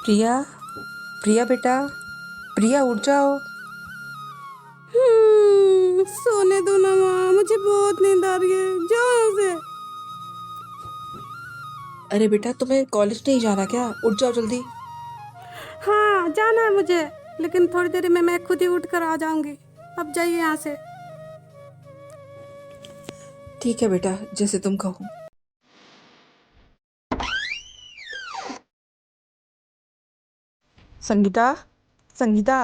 प्रिया, प्रिया बेटा, प्रिया उठ जाओ। सोने दो ना माँ, मुझे बहुत नींद आ रही है, जाओ यहाँ से। अरे बेटा तुम्हें कॉलेज नहीं जाना क्या? उठ जाओ जल्दी। हाँ जाना है मुझे, लेकिन थोड़ी देर में मैं खुद ही उठ कर आ जाऊंगी। अब जाइए यहाँ से। ठीक है बेटा, जैसे तुम कहो। संगीता, संगीता,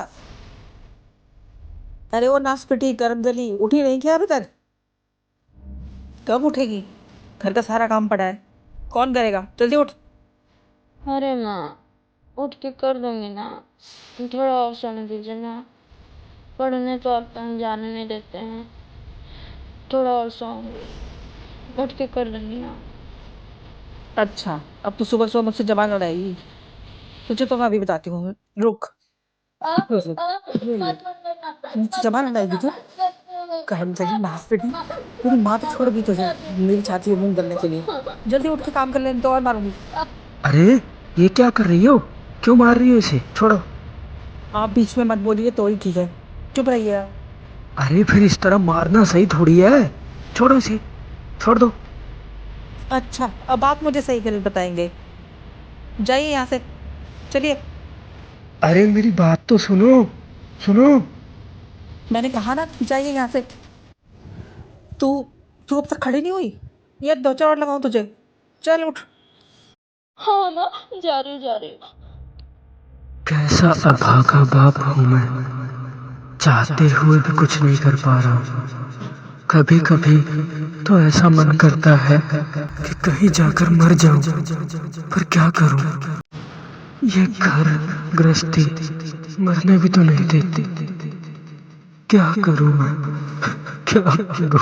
अरे वो नासपटी करमदली उठी नहीं क्या अभी तक? कब उठेगी? घर का सारा काम पड़ा है, कौन करेगा? जल्दी उठ। अरे माँ, उठ के कर दूंगी ना, थोड़ा और सोने दीजिए ना। पढ़ने तो आप जाने नहीं देते हैं, थोड़ा और सोऊंगी, उठ के कर दूंगी ना। अच्छा, अब तो सुबह सुबह मुझसे जबान लड़ाएगी। तुझे तो मैं अभी बताती हूँ, रुक। मुझसे जबान लड़ाएगी तू? करमदली नासपटी, तेरी माँ तो छोड़ दी तुझे मेरी छाती में मूंग दलने के लिए। जल्दी उठ के काम कर ले, नहीं तो और मारूंगी। अरे ये क्या कर रही हो? क्यों मार रही हो इसे? छोड़ो। आप बीच में मत बोलिए तो ही ठीक है, चुप रहिए आप। अरे फिर इस तरह मारना सही थोड़ी है। छोड़ो इसे, छोड़ दो। अच्छा, अब आप मुझे सही गलत बताएंगे। जाइए यहाँ से, चलिए। अरे मेरी बात तो सुनो, सुनो। मैंने कहा ना जाइए यहाँ से। तू तू अब तक खड़ी नहीं हुई? ये दो चार और लगाऊं तुझे? चल उठ। हाँ माँ, जा रही हूँ, जा रही हूँ। कैसा अभागा बाप हूँ मैं, चाहते हुए भी कुछ नहीं कर पा रहा हूँ। कभी कभी तो ऐसा मन करता है कि कहीं जाकर मर जाऊं, पर क्या करूं? ये घर गृहस्थी मरने भी तो नहीं देती। क्या करूं मैं? क्या करूं?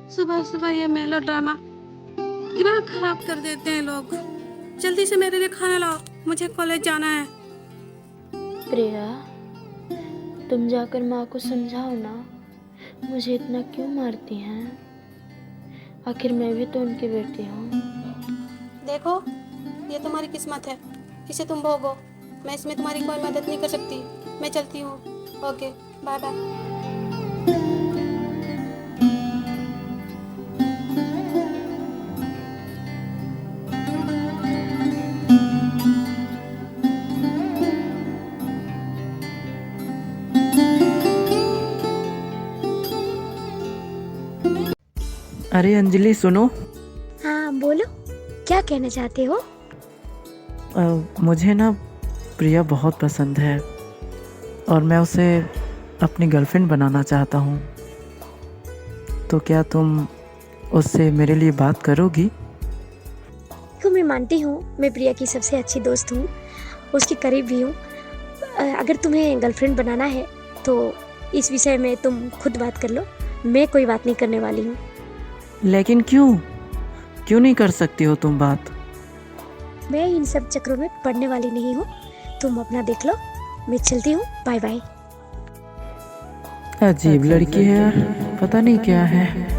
सुबह सुबह ये मेलो ड्रामा दिमाग खराब कर देते हैं लोग। जल्दी से मेरे लिए खाना लाओ, मुझे कॉलेज जाना है। प्रिया, तुम जाकर माँ को समझाओ ना, मुझे इतना क्यों मारती हैं? आखिर मैं भी तो उनकी बेटी हूँ। देखो, ये तुम्हारी किस्मत है, इसे तुम भोगो। मैं इसमें तुम्हारी कोई मदद नहीं कर सकती। मैं चलती हूँ। Okay, bye bye. अरे अंजलि सुनो। हाँ बोलो, क्या कहना चाहते हो? मुझे ना प्रिया बहुत पसंद है और मैं उसे अपनी गर्लफ्रेंड बनाना चाहता हूँ। तो क्या तुम उससे मेरे लिए बात करोगी? देखो, मैं मानती हूँ, मैं प्रिया की सबसे अच्छी दोस्त हूँ, उसके करीब भी हूँ। अगर तुम्हें गर्लफ्रेंड बनाना है तो इस विषय में तुम खुद बात कर लो, मैं कोई बात नहीं करने वाली हूँ। लेकिन क्यों क्यों नहीं कर सकती हो तुम बात? मैं इन सब चक्रों में पड़ने वाली नहीं हूँ, तुम अपना देख लो। मैं चलती हूँ, बाय बाय। अजीब लड़की है यार, पता नहीं क्या है।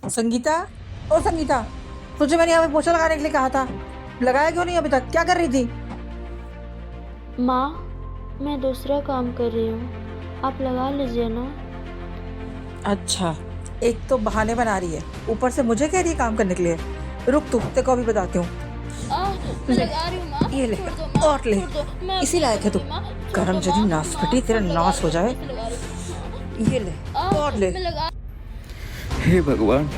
संगीता, ओ संगीता, तुझे मैंने यहाँ पे पोछा लगाने के लिए कहा था, लगाया क्यों नहीं अभी तक? क्या कर रही थी? माँ, मैं दूसरा काम कर रही हूँ, आप लगा लीजिए ना। अच्छा, एक तो बहाने बना रही है, ऊपर से मुझे कह रही है काम करने के लिए। रुक तू, तेरे को अभी बताती हूँ। लगा रही हूँ माँ, ये ले छोड़ दो माँ, और ले, छोड़ दो, मैं इसी लायक है तू। लगा रही हूँ माँ, छोड़ दो करमजदी माँ, नासपटी, तेरा नाश हो जाए। लगा रही हूँ। ये ले और ले। मैं लगा हे भगवान,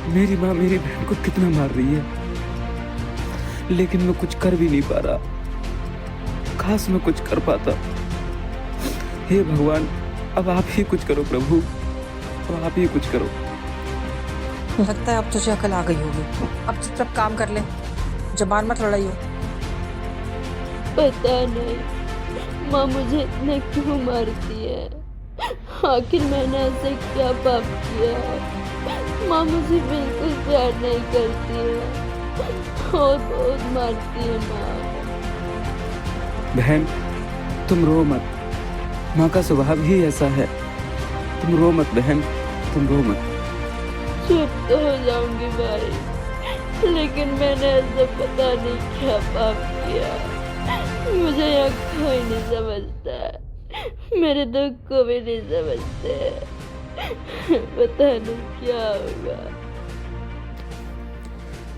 मेरी माँ मेरी बहन को कितना मार रही है, लेकिन मैं कुछ कर भी नहीं पा रहा। काश मैं कुछ कर पाता। हे भगवान, अब आप ही कुछ करो प्रभु, अब आप ही कुछ करो। लगता है अब तुझे अकल आ गई होगी। अब चुपचाप काम कर ले, जबान मत लड़ाइयो। पता नहीं माँ मुझे इतना क्यों मारती है। आखिर मैंने ऐसे क्या पाप किया है। माँ मुझे बिल्कुल प्यार नहीं करती है और बहुत मारती है माँ। बहन, तुम रो मत। माँ का स्वभाव ही ऐसा है। तुम रो मत बहन, तुम रो मत। चुप तो हो जाऊंगी भाई, लेकिन मैंने ऐसा पता नहीं क्या पाप किया। मुझे यहाँ कोई नहीं समझता, मेरे दुख को भी नहीं समझते। पता नहीं क्या होगा।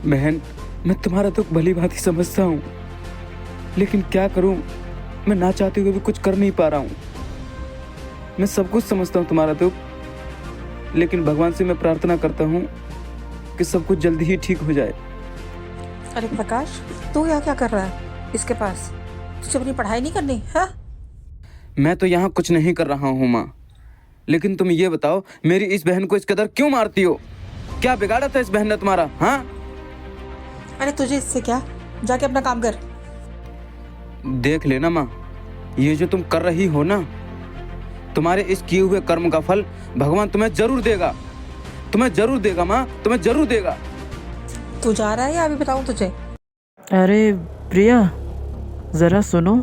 बहन, मैं तुम्हारा दुख भली भांति समझता हूँ, लेकिन क्या करूँ, मैं ना चाहते हुए भी कुछ कर नहीं पा रहा हूँ। मैं सब कुछ समझता हूँ तुम्हारा दुख, लेकिन भगवान से मैं प्रार्थना करता हूँ कि सब कुछ जल्दी ही ठीक हो जाए। अरे प्रकाश, तू यहाँ क्या कर रहा है इसके पास? तुझे अपनी पढ़ाई नहीं करनी है? मैं तो यहाँ कुछ नहीं कर रहा हूँ माँ, लेकिन तुम ये बताओ, मेरी इस बहन को इस कदर क्यों मारती हो? क्या बिगाड़ा था इस बहन ने तुम्हारा? हाँ, अरे तुझे इससे क्या, जाके अपना काम कर। देख लेना माँ, ये जो तुम कर रही हो ना, तुम्हारे इस किए हुए कर्म का फल भगवान तुम्हें जरूर देगा। तुम्हें जरूर देगा माँ, तुम्हें जरूर देगा। तू जा रहा है या अभी बताऊँ तुझे? अरे प्रिया, ज़रा सुनो।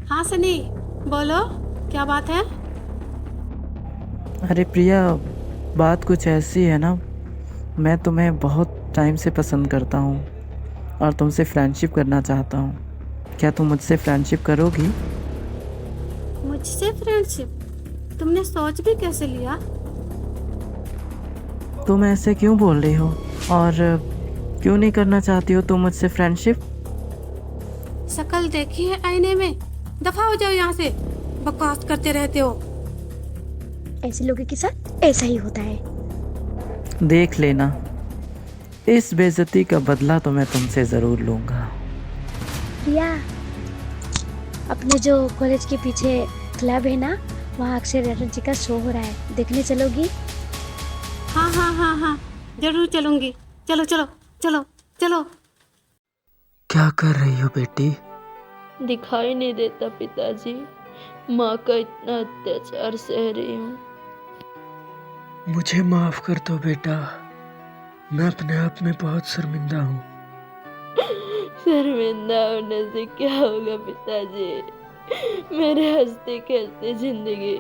हाँ सनी, बोलो क्या बात है? अरे प्रिया, बात कुछ ऐसी है ना, मैं तुम्हें बहुत टाइम से पसंद करता हूँ और तुमसे फ्रेंडशिप करना चाहता हूँ। क्या तुम मुझसे फ्रेंडशिप करोगी? मुझसे फ्रेंडशिप? तुमने सोच भी कैसे लिया? तुम ऐसे क्यों बोल रही हो, और क्यों नहीं करना चाहती हो तुम मुझसे फ्रेंडशिप? शक्ल देखी है आईने में? दफा हो जाओ यहाँ से, बकवास करते रहते हो। ऐसे लोगों के साथ ऐसा ही होता है। देख लेना, इस बेइज्जती का बदला तो मैं तुमसे ज़रूर लूँगा। प्रिया, अपने जो कॉलेज के पीछे क्लब है ना, वहाँ अक्षय रतन जी का शो हो रहा है, देखने चलोगी? हाँ हाँ हाँ हाँ, जरूर चलूंगी। चलो चलो चलो चलो। क्या कर रही हो बेटी? दिखाई नहीं देता पिताजी, माँ का इतना अत्याचार सह रही हूँ। मुझे माफ कर दो बेटा, मैं अपने आप में बहुत शर्मिंदा हूँ। शर्मिंदा होने से क्या होगा पिताजी? मेरे हंसते खेलते जिंदगी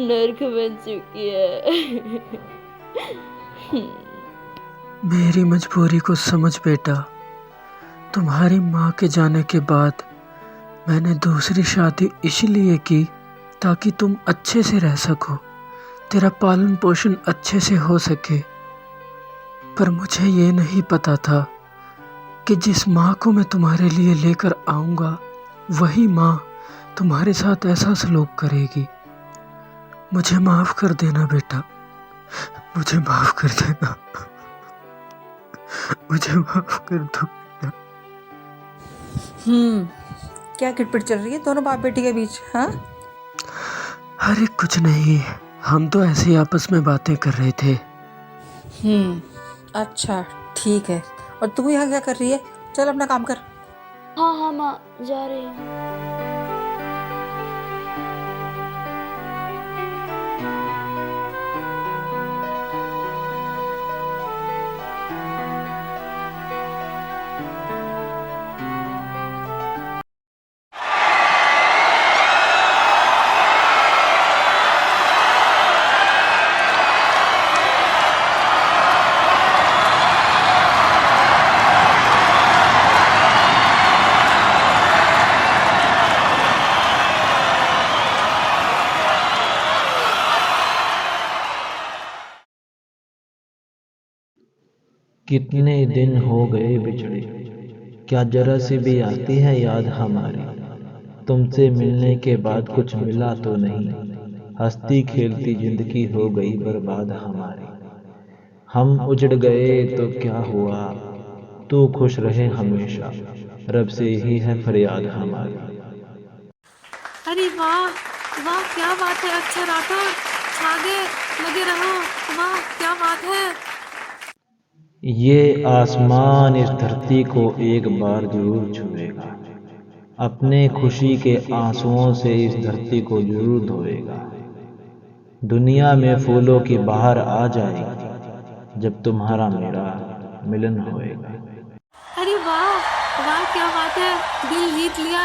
नर्क बन चुकी है। मेरी मजबूरी को समझ बेटा। तुम्हारी माँ के जाने के बाद मैंने दूसरी शादी इसलिए की ताकि तुम अच्छे से रह सको, तेरा पालन पोषण अच्छे से हो सके। पर मुझे ये नहीं पता था कि जिस माँ को मैं तुम्हारे लिए लेकर आऊँगा, वही माँ तुम्हारे साथ ऐसा सलूक करेगी। मुझे माफ़ कर देना बेटा, मुझे माफ़ कर देना, मुझे माफ़ कर दो बेटा। क्या किटपिट चल रही है दोनों बाप बेटी के बीच? हाँ, अरे कुछ नहीं, हम तो ऐसे ही आपस में बातें कर रहे थे। अच्छा ठीक है। और तू यहाँ क्या कर रही है? चल अपना काम कर। हाँ हाँ माँ, जा रही हूँ। कितने दिन हो गए बिछड़े, क्या जरा सी भी आती है याद हमारी। तुमसे मिलने के बाद कुछ मिला तो नहीं, हंसती खेलती जिंदगी हो गई बर्बाद हमारी। हम उजड़ गए तो क्या हुआ, तू खुश रहे हमेशा, रब से ही है फरियाद हमारी। अरे वाह वाह, क्या बात है अक्षय राठौर, आगे लगे रहो। वाह क्या बात है। ये आसमान इस धरती को एक बार जरूर छुएगा। अपने खुशी के आंसुओं से इस धरती को जरूर धोएगा। दुनिया में फूलों की बहार आ जाएगी जब तुम्हारा मेरा मिलन होएगा। अरे वाह, वाह क्या बात है, दिल जीत लिया।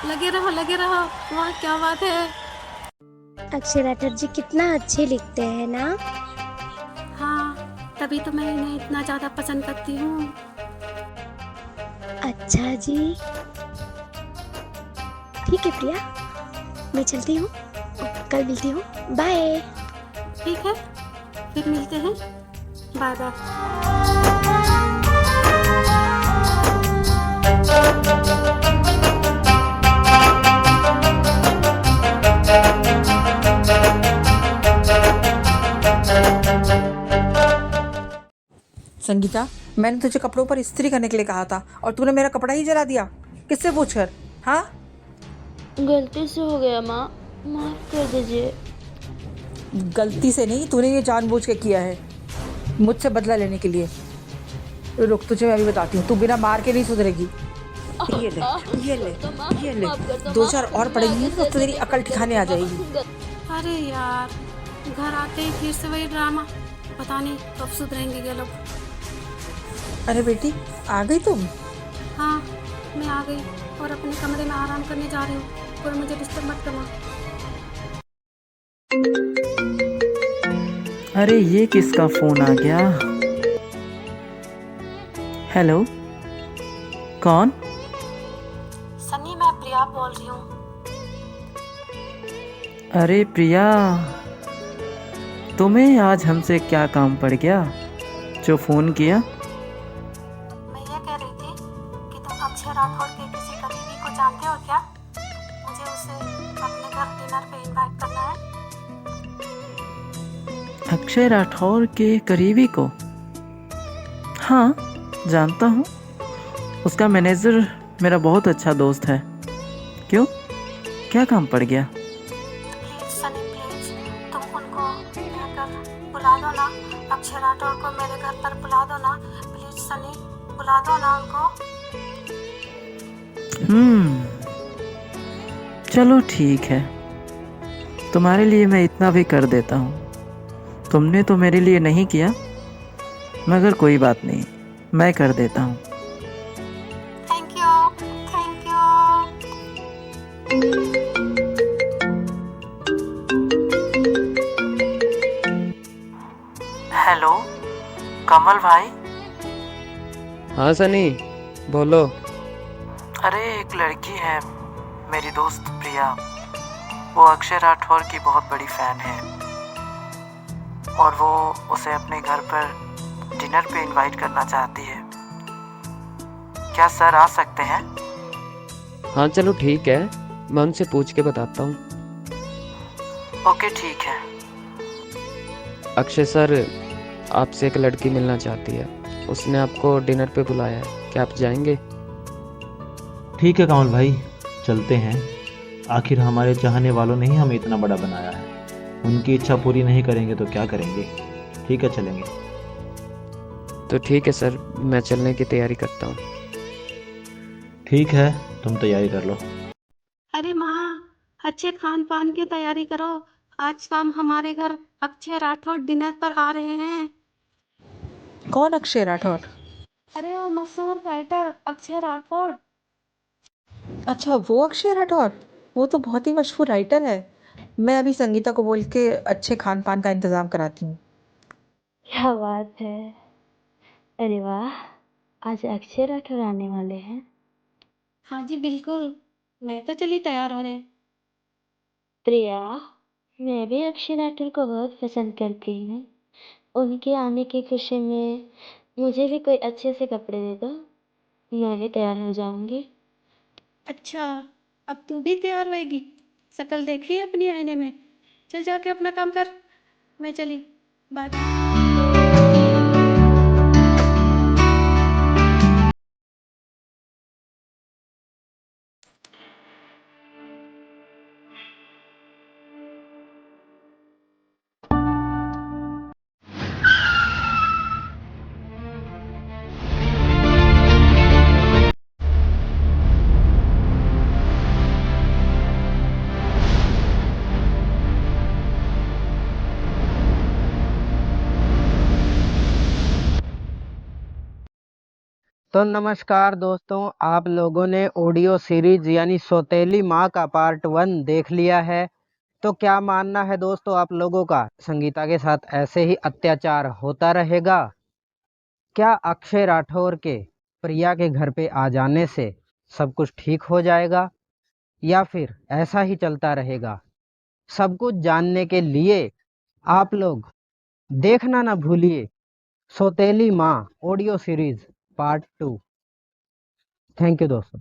लगे रहो लगे रहो, वाह क्या बात है। अक्षय राठौर जी कितना अच्छे लिखते हैं ना। हाँ, तभी तो मैं इन्हें इतना ज़्यादा पसंद करती हूँ। अच्छा जी, ठीक है प्रिया, मैं चलती हूँ, कल मिलती हूँ, बाय। ठीक है, फिर मिलते हैं, बाय बाय। संगीता, मैंने तुझे कपड़ों पर इस्त्री करने के लिए कहा था और तूने मेरा कपड़ा ही जला दिया। किससे पूछकर? हाँ, गलती से हो गया माँ, माफ कर दीजिए। गलती से नहीं, तूने ये जानबूझ के किया है, मुझसे बदला लेने के लिए। रुक, तुझे मैं अभी बताती हूँ, तू बिना मार के नहीं सुधरेगी। ये ले, ये ले, ये ले, 2-4 और पड़ेंगी तो तेरी अकल ठिकाने आ जाएगी। अरे यार, घर आते ही फिर से वही ड्रामा। पता नहीं कब सुधरेंगे ये लोग। अरे बेटी, आ गई तुम? हाँ, मैं आ गई और अपने कमरे में आराम करने जा रही हूँ, और मुझे डिस्टर्ब मत करना। अरे ये किसका फ़ोन आ गया? हेलो, कौन? सनी, मैं प्रिया बोल रही हूँ। अरे प्रिया, तुम्हें आज हमसे क्या काम पड़ गया जो फ़ोन किया? मैं ये कह रही थी कि तुम अक्षय राठौर के किसी करीबी को जानते हो क्या? मुझे उसे अपने घर डिनर पे इनवाइट करना है। अक्षय राठौर के करीबी को? हाँ, जानता हूँ। उसका मैनेजर मेरा बहुत अच्छा दोस्त है। क्यों, क्या काम पड़ गया? प्लीज सनी, प्लीज तुम उनको मेरे घर बुला दो ना। अक्षय राठौर को मेरे घर पर बुला दो ना, प्लीज सनी, बुला दो ना उनको। चलो ठीक है, तुम्हारे लिए मैं इतना भी कर देता हूँ। तुमने तो मेरे लिए नहीं किया, मगर कोई बात नहीं, मैं कर देता हूँ। Thank you, thank you. Hello Kamal भाई। हाँ सनी, बोलो। अरे एक लड़की है, मेरी दोस्त प्रिया, वो अक्षय राठौर की बहुत बड़ी फ़ैन है और वो उसे अपने घर पर डिनर पे इनवाइट करना चाहती है। क्या सर आ सकते हैं? हाँ चलो ठीक है, मैं उनसे पूछ के बताता हूँ। ओके ठीक है। अक्षय सर, आपसे एक लड़की मिलना चाहती है, उसने आपको डिनर पे बुलाया है, क्या आप जाएंगे? ठीक है कमल भाई, चलते हैं। आखिर हमारे चाहने वालों ने ही हमें इतना बड़ा बनाया है, उनकी इच्छा पूरी नहीं करेंगे तो क्या करेंगे। ठीक है, चलेंगे। तो ठीक है सर, मैं चलने की तैयारी करता हूँ। ठीक है, तुम तैयारी कर लो। अरे माँ, अच्छे खान पान की तैयारी करो। आज शाम हमारे घर अक्षय राठौर डिनर पर आ रहे हैं। कौन अक्षय राठौर? अरे वो मशहूर राइटर अक्षय राठौर। अच्छा, वो अक्षय राठौर, वो तो बहुत ही मशहूर राइटर है। मैं अभी संगीता को बोल के अच्छे खान पान का इंतजाम कराती हूँ। क्या बात है, अरे वाह, आज अक्षय राठौर आने वाले हैं। हाँ जी बिल्कुल, मैं तो चली तैयार होने। प्रिया, मैं भी अक्षय राठौर को बहुत पसंद करती हूँ। उनके आने की खुशी में मुझे भी कोई अच्छे से कपड़े दे दो, मैं भी तैयार हो जाऊंगी। अच्छा, अब तू भी तैयार होएगी? शक्ल देखी है अपनी आईने में? चल जाके अपना काम कर, मैं चली, बाय। तो नमस्कार दोस्तों, आप लोगों ने ऑडियो सीरीज यानी सौतेली माँ का पार्ट 1 देख लिया है। तो क्या मानना है दोस्तों आप लोगों का, संगीता के साथ ऐसे ही अत्याचार होता रहेगा? क्या अक्षय राठौर के प्रिया के घर पे आ जाने से सब कुछ ठीक हो जाएगा या फिर ऐसा ही चलता रहेगा? सब कुछ जानने के लिए आप लोग देखना ना भूलिए सौतेली माँ audio series part 2। Thank you दोस्तों।